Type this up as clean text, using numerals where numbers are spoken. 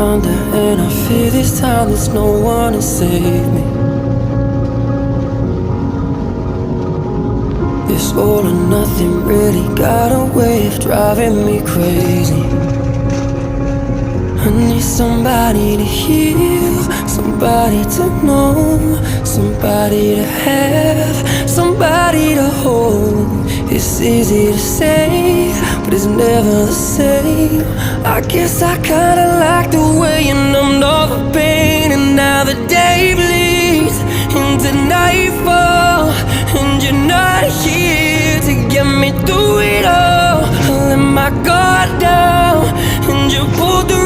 under, and I fear this time there's no one to save me. This all or nothing really got a way of driving me crazy. I need somebody to heal, somebody to know, somebody to have, somebody to hold. It's easy to say, but it's never the same. I guess I kinda like the way you numbed all the pain, and now the day bleeds into nightfall, and you're not here to get me through it all. I let my guard down, and you pulled the